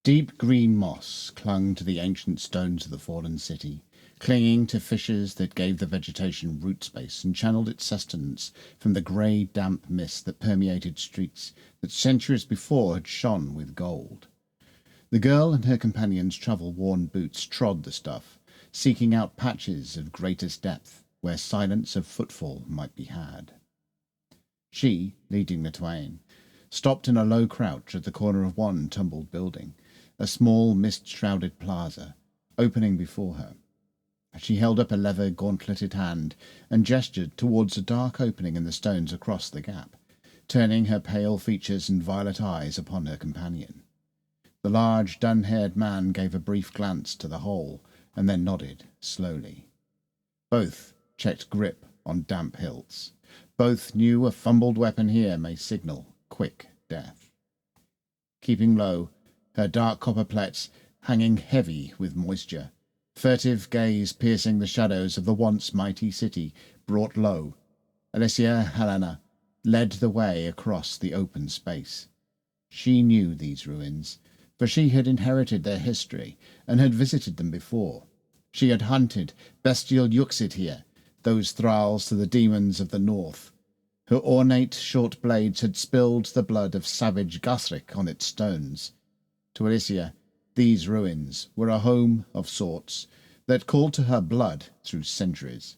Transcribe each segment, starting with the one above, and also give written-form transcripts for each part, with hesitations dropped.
Deep green moss clung to the ancient stones of the fallen city, clinging to fissures that gave the vegetation root space and channeled its sustenance from the grey, damp mist that permeated streets that centuries before had shone with gold. The girl and her companion's travel-worn boots trod the stuff, seeking out patches of greatest depth where silence of footfall might be had. She, leading the twain, stopped in a low crouch at the corner of one tumbled building, a small mist-shrouded plaza, opening before her. She held up a leather gauntleted hand and gestured towards a dark opening in the stones across the gap, turning her pale features and violet eyes upon her companion. The large, dun-haired man gave a brief glance to the hole, and then nodded slowly. Both checked grip on damp hilts. Both knew a fumbled weapon here may signal quick death. Keeping low, her dark copper plaits hanging heavy with moisture, furtive gaze piercing the shadows of the once mighty city brought low, Alicia Helena led the way across the open space. She knew these ruins, for she had inherited their history and had visited them before. She had hunted bestial Yuxid here, those thralls to the demons of the north. Her ornate short blades had spilled the blood of savage Guthric on its stones. To Alicia, these ruins were a home of sorts that called to her blood through centuries.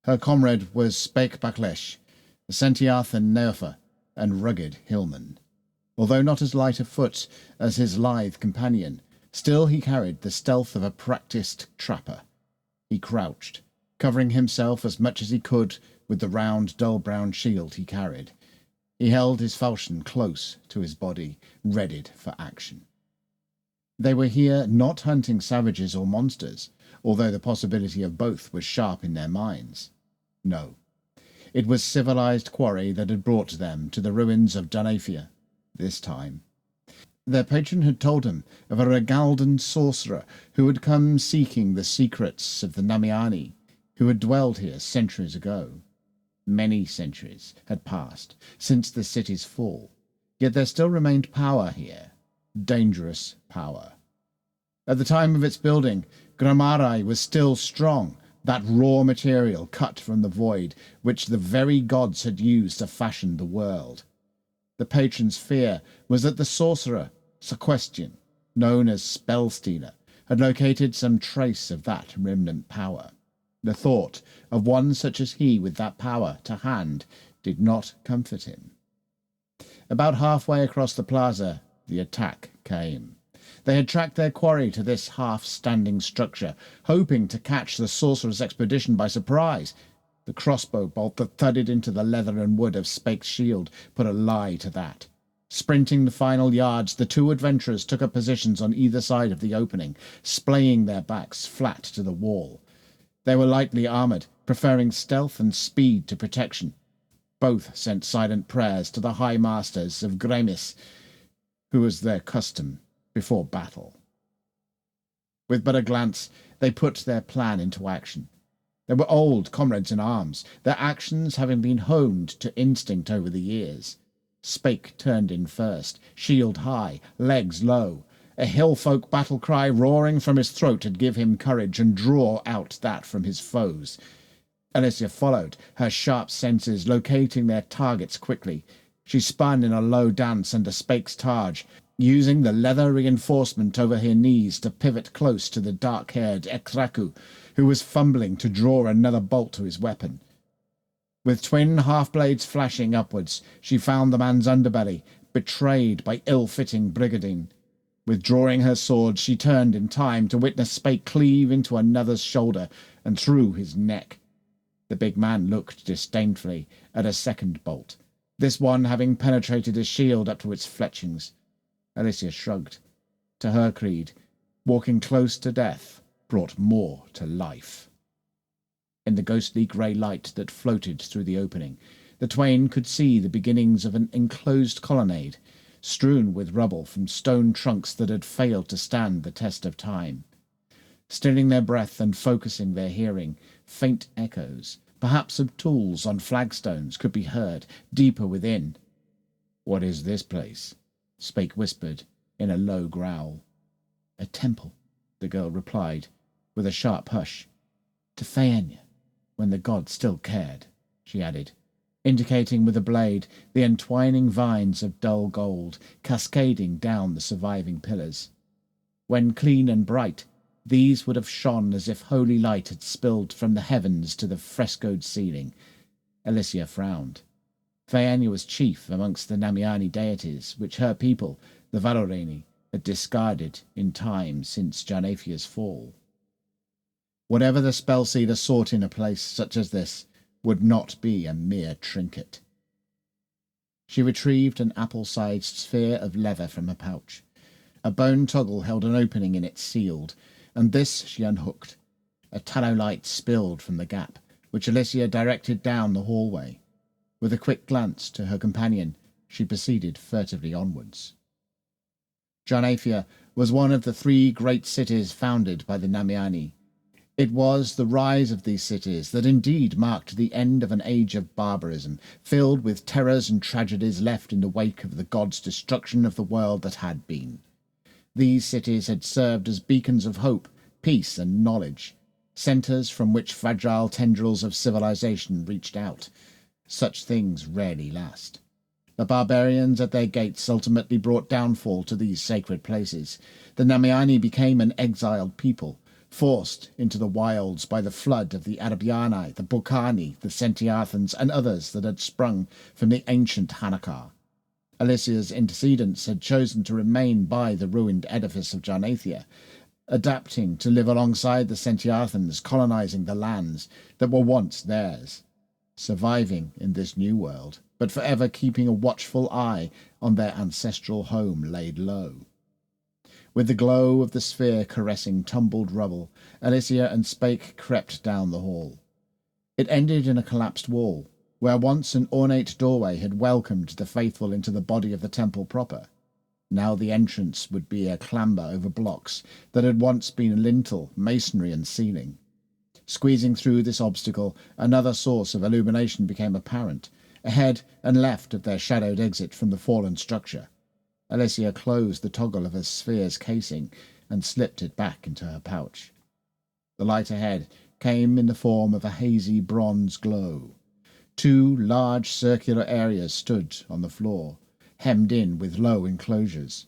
Her comrade was Spake Baklesh, a Sentiarthan Neofa and rugged hillman. Although not as light of foot as his lithe companion, still he carried the stealth of a practised trapper. He crouched, covering himself as much as he could with the round, dull-brown shield he carried. He held his falchion close to his body, readied for action. They were here not hunting savages or monsters, although the possibility of both was sharp in their minds. No, it was civilized quarry that had brought them to the ruins of Dunafia, this time. Their patron had told him of a Regaldan sorcerer who had come seeking the secrets of the Namiani, who had dwelled here centuries ago. Many centuries had passed since the city's fall, yet there still remained power here, dangerous power. At the time of its building, Gramarai was still strong, that raw material cut from the void, which the very gods had used to fashion the world. The patron's fear was that the sorcerer, Sequestian, known as Spellstealer, had located some trace of that remnant power. The thought of one such as he with that power to hand did not comfort him. About halfway across the plaza, the attack came. They had tracked their quarry to this half-standing structure, hoping to catch the sorcerer's expedition by surprise. The crossbow bolt that thudded into the leather and wood of Spake's shield put a lie to that. Sprinting the final yards, the two adventurers took up positions on either side of the opening, splaying their backs flat to the wall. They were lightly armoured, preferring stealth and speed to protection. Both sent silent prayers to the High Masters of Gremis, who was their custom before battle. With but a glance, they put their plan into action. They were old comrades in arms, their actions having been honed to instinct over the years. Spake turned in first, shield high, legs low. A hillfolk battle cry roaring from his throat had give him courage and draw out that from his foes. Alicia followed, her sharp senses locating their targets quickly. She spun in a low dance under Spake's targe, using the leather reinforcement over her knees to pivot close to the dark-haired Ekraku, who was fumbling to draw another bolt to his weapon. With twin half-blades flashing upwards, she found the man's underbelly, betrayed by ill-fitting brigadine. Withdrawing her sword, she turned in time to witness Spake cleave into another's shoulder and through his neck. The big man looked disdainfully at a second bolt, this one having penetrated his shield up to its fletchings. Alicia shrugged. To her creed, walking close to death brought more to life. In the ghostly grey light that floated through the opening, the twain could see the beginnings of an enclosed colonnade, strewn with rubble from stone trunks that had failed to stand the test of time. Stilling their breath and focusing their hearing, faint echoes, perhaps of tools on flagstones, could be heard deeper within. "What is this place?" Spake whispered, in a low growl. "A temple," the girl replied, with a sharp hush. "To Faenya, when the god still cared," she added, indicating with a blade the entwining vines of dull gold cascading down the surviving pillars. When clean and bright, these would have shone as if holy light had spilled from the heavens to the frescoed ceiling. Alicia frowned. Faenya was chief amongst the Namiani deities, which her people, the Valoreni, had discarded in time since Jarnafia's fall. Whatever the spellsealer sought in a place such as this would not be a mere trinket. She retrieved an apple-sized sphere of leather from her pouch. A bone toggle held an opening in it sealed, and this she unhooked. A tallow light spilled from the gap, which Alicia directed down the hallway. With a quick glance to her companion, she proceeded furtively onwards. Jarnafia was one of the 3 great cities founded by the Namiani. It was the rise of these cities that indeed marked the end of an age of barbarism, filled with terrors and tragedies left in the wake of the god's destruction of the world that had been. These cities had served as beacons of hope, peace, and knowledge, centres from which fragile tendrils of civilization reached out. Such things rarely last. The barbarians at their gates ultimately brought downfall to these sacred places. The Namiani became an exiled people, forced into the wilds by the flood of the Arabiani, the Bukani, the Sentiathans, and others that had sprung from the ancient Hanakar. Alicia's antecedents had chosen to remain by the ruined edifice of Jarnathia, adapting to live alongside the Sentiathans, colonizing the lands that were once theirs, surviving in this new world, but forever keeping a watchful eye on their ancestral home laid low. With the glow of the sphere caressing tumbled rubble, Alicia and Spake crept down the hall. It ended in a collapsed wall, where once an ornate doorway had welcomed the faithful into the body of the temple proper. Now the entrance would be a clamber over blocks that had once been lintel, masonry, and ceiling. Squeezing through this obstacle, another source of illumination became apparent, ahead and left of their shadowed exit from the fallen structure. Alicia closed the toggle of her sphere's casing and slipped it back into her pouch. The light ahead came in the form of a hazy bronze glow. 2 large circular areas stood on the floor, hemmed in with low enclosures.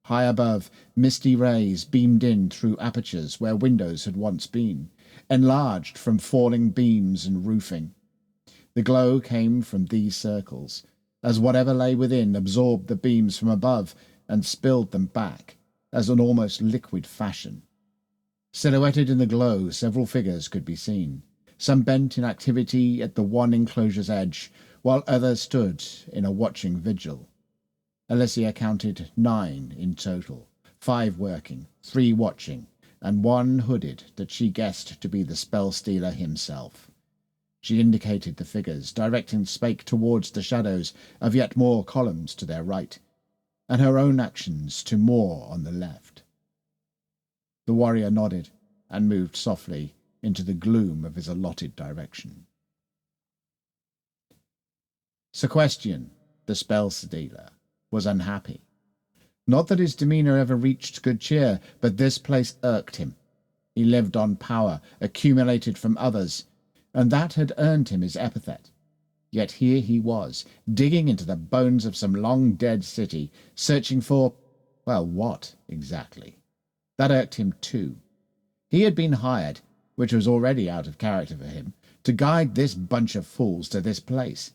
High above, misty rays beamed in through apertures where windows had once been, enlarged from falling beams and roofing. The glow came from these circles, as whatever lay within absorbed the beams from above and spilled them back, as an almost liquid fashion. Silhouetted in the glow, several figures could be seen, some bent in activity at the one enclosure's edge, while others stood in a watching vigil. Alicia counted 9 in total, 5 working, 3 watching, and 1 hooded that she guessed to be the spell-stealer himself. She indicated the figures, directing Spake towards the shadows of yet more columns to their right, and her own actions to more on the left. The warrior nodded and moved softly into the gloom of his allotted direction. Sequestian, the spell-stealer, was unhappy. Not that his demeanour ever reached good cheer, but this place irked him. He lived on power, accumulated from others, and that had earned him his epithet. Yet here he was, digging into the bones of some long-dead city, searching for, well, what, exactly? That irked him too. He had been hired, which was already out of character for him, to guide this bunch of fools to this place.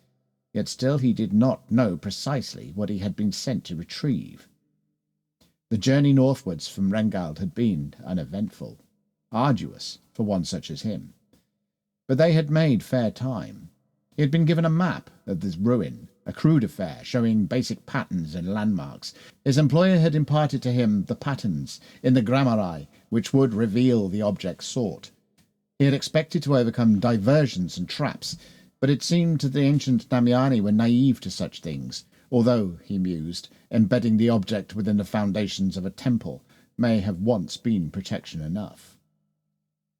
Yet still he did not know precisely what he had been sent to retrieve. The journey northwards from Rengald had been uneventful, arduous for one such as him. But they had made fair time. He had been given a map of this ruin, a crude affair showing basic patterns and landmarks. His employer had imparted to him the patterns in the grammari which would reveal the object sought. He had expected to overcome diversions and traps, but it seemed to the ancient Namiani were naive to such things, although, he mused, embedding the object within the foundations of a temple may have once been protection enough.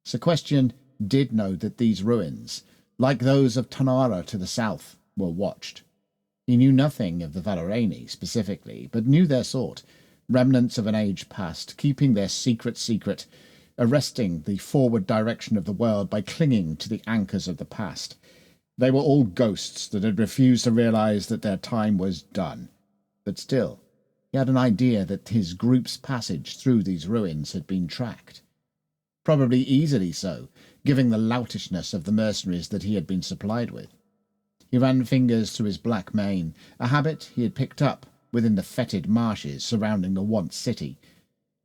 Sequestian did know that these ruins, like those of Tanara to the south, were watched. He knew nothing of the Valoreni specifically, but knew their sort. remnants of an age past, keeping their secret, arresting the forward direction of the world by clinging to the anchors of the past. They were all ghosts that had refused to realize that their time was done. But still, he had an idea that his group's passage through these ruins had been tracked. Probably easily so, given the loutishness of the mercenaries that he had been supplied with. He ran fingers through his black mane, a habit he had picked up within the fetid marshes surrounding the once city.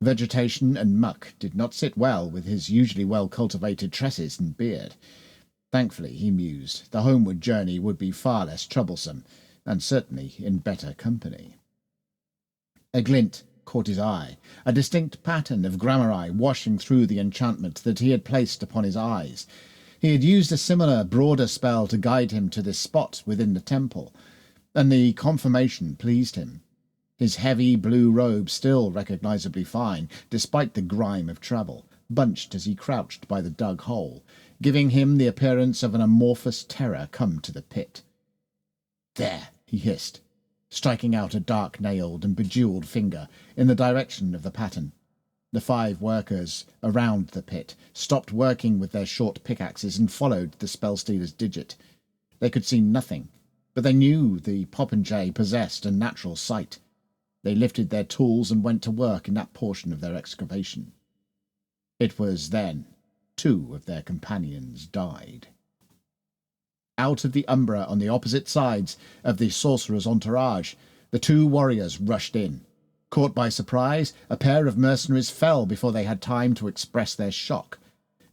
Vegetation and muck did not sit well with his usually well-cultivated tresses and beard. Thankfully, he mused, the homeward journey would be far less troublesome, and certainly in better company. A glint caught his eye, a distinct pattern of gramarye washing through the enchantment that he had placed upon his eyes. He had used a similar, broader spell to guide him to this spot within the temple, and the confirmation pleased him. His heavy blue robe still recognisably fine, despite the grime of travel, bunched as he crouched by the dug hole, giving him the appearance of an amorphous terror come to the pit. "There," he hissed, striking out a dark-nailed and bejewelled finger in the direction of the pattern. The 5 workers around the pit stopped working with their short pickaxes and followed the spellstealer's digit. They could see nothing, but they knew the popinjay possessed a natural sight. They lifted their tools and went to work in that portion of their excavation. It was then 2 of their companions died. Out of the umbra on the opposite sides of the sorcerer's entourage, the 2 warriors rushed in. Caught by surprise, a pair of mercenaries fell before they had time to express their shock.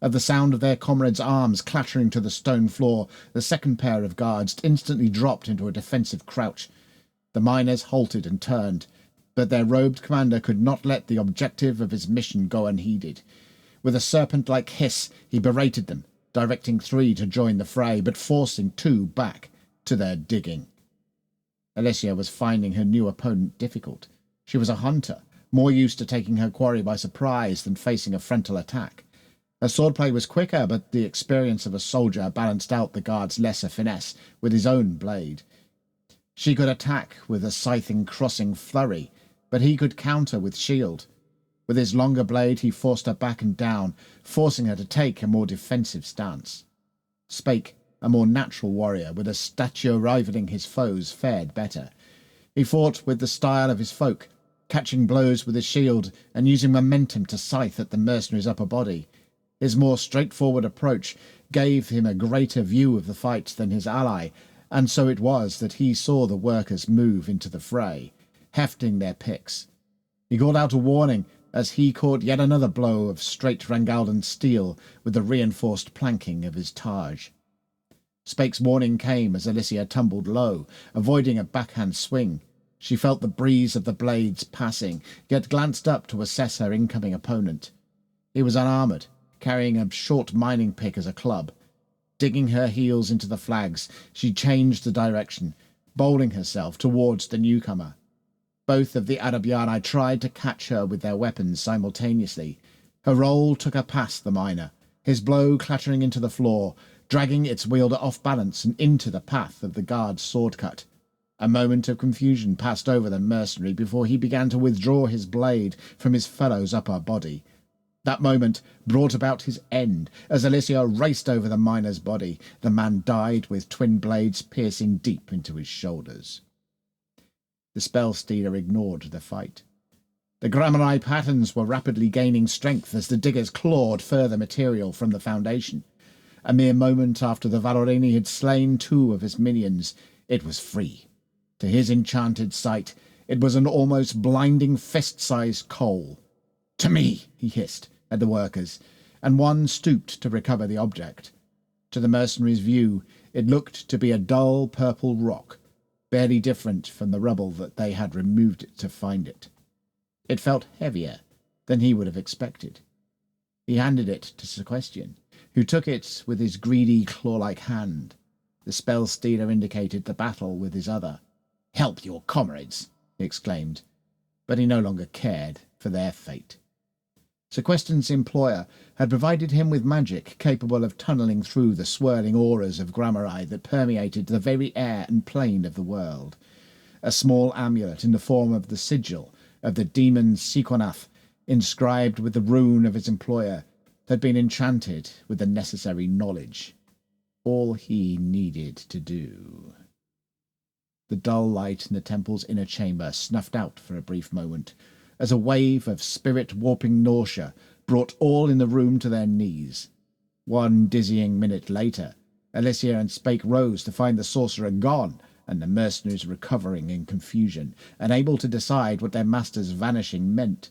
At the sound of their comrades' arms clattering to the stone floor, the second pair of guards instantly dropped into a defensive crouch. The miners halted and turned, but their robed commander could not let the objective of his mission go unheeded. With a serpent-like hiss, he berated them, directing 3 to join the fray, but forcing 2 back to their digging. Alicia was finding her new opponent difficult. She was a hunter, more used to taking her quarry by surprise than facing a frontal attack. Her swordplay was quicker, but the experience of a soldier balanced out the guard's lesser finesse with his own blade. She could attack with a scything crossing flurry, but he could counter with shield. With his longer blade he forced her back and down, forcing her to take a more defensive stance. Spake, a more natural warrior with a stature rivaling his foes, fared better. He fought with the style of his folk, catching blows with his shield and using momentum to scythe at the mercenary's upper body. His more straightforward approach gave him a greater view of the fight than his ally, and so it was that he saw the workers move into the fray, hefting their picks. He called out a warning as he caught yet another blow of straight Rangaldan steel with the reinforced planking of his targe. Spake's warning came as Alicia tumbled low, avoiding a backhand swing. She felt the breeze of the blades passing, yet glanced up to assess her incoming opponent. He was unarmoured, carrying a short mining pick as a club. Digging her heels into the flags, she changed the direction, bowling herself towards the newcomer. Both of the Arabiani tried to catch her with their weapons simultaneously. Her roll took her past the miner, his blow clattering into the floor, dragging its wielder off balance and into the path of the guard's sword cut. A moment of confusion passed over the mercenary before he began to withdraw his blade from his fellow's upper body. That moment brought about his end, as Alicia raced over the miner's body. The man died with twin blades piercing deep into his shoulders. The spell-stealer ignored the fight. The gramarye patterns were rapidly gaining strength as the diggers clawed further material from the foundation. A mere moment after the Valorini had slain 2 of his minions, it was free. To his enchanted sight, it was an almost blinding fist-sized coal. "To me!" he hissed at the workers, and one stooped to recover the object. To the mercenaries' view, it looked to be a dull purple rock, barely different from the rubble that they had removed it to find it. It felt heavier than he would have expected. He handed it to Sequestian, who took it with his greedy, claw-like hand. The spell-stealer indicated the battle with his other. "Help your comrades," he exclaimed, but he no longer cared for their fate. Sequestian's employer had provided him with magic capable of tunnelling through the swirling auras of gramarye that permeated the very air and plane of the world. A small amulet in the form of the sigil of the demon Sequanath, inscribed with the rune of his employer, had been enchanted with the necessary knowledge. All he needed to do. The dull light in the temple's inner chamber snuffed out for a brief moment, as a wave of spirit-warping nausea brought all in the room to their knees. One dizzying minute later, Alicia and Spake rose to find the sorcerer gone and the mercenaries recovering in confusion, unable to decide what their master's vanishing meant.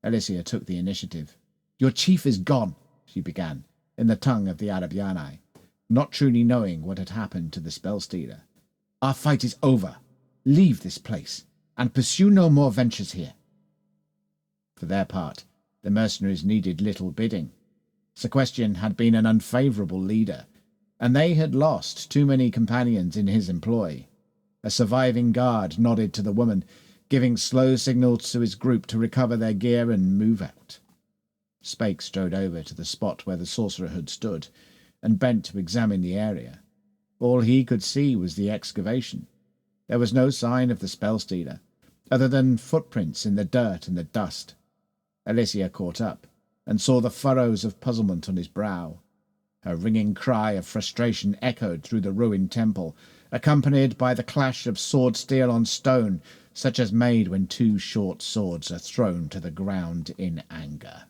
Alicia took the initiative. "Your chief is gone," she began, in the tongue of the Arabiani, not truly knowing what had happened to the spell-stealer. "Our fight is over. Leave this place, and pursue no more ventures here." For their part, the mercenaries needed little bidding. Sequestian had been an unfavourable leader, and they had lost too many companions in his employ. A surviving guard nodded to the woman, giving slow signals to his group to recover their gear and move out. Spake strode over to the spot where the sorcerer had stood, and bent to examine the area. All he could see was the excavation. There was no sign of the spell-stealer, other than footprints in the dirt and the dust. Alicia caught up, and saw the furrows of puzzlement on his brow. Her ringing cry of frustration echoed through the ruined temple, accompanied by the clash of sword steel on stone, such as made when two short swords are thrown to the ground in anger.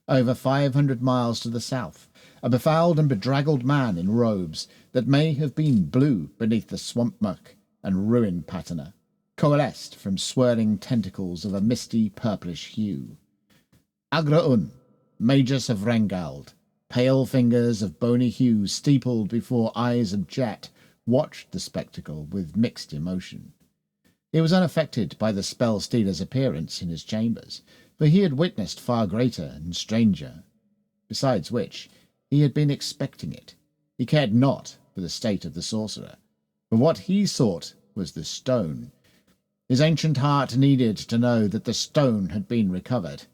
Over 500 miles to the south, a befouled and bedraggled man in robes that may have been blue beneath the swamp muck and ruin patina coalesced from swirling tentacles of a misty purplish hue. Agraun, Magus of Rengald, pale fingers of bony hue steepled before eyes of jet, watched the spectacle with mixed emotion. He was unaffected by the spell-stealer's appearance in his chambers, for he had witnessed far greater and stranger. Besides which, he had been expecting it. He cared not for the state of the sorcerer, but what he sought was the stone. His ancient heart needed to know that the stone had been recovered.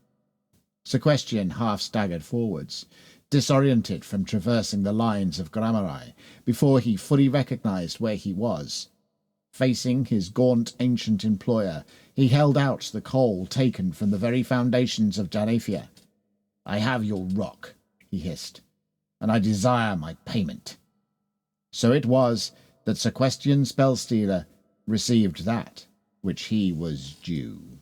Sequestian half staggered forwards, disoriented from traversing the lines of Gramarai, before he fully recognized where he was. Facing his gaunt ancient employer, he held out the coal taken from the very foundations of Jarethia. "I have your rock," he hissed, "and I desire my payment." So it was that Sequestian Spellstealer received that which he was due.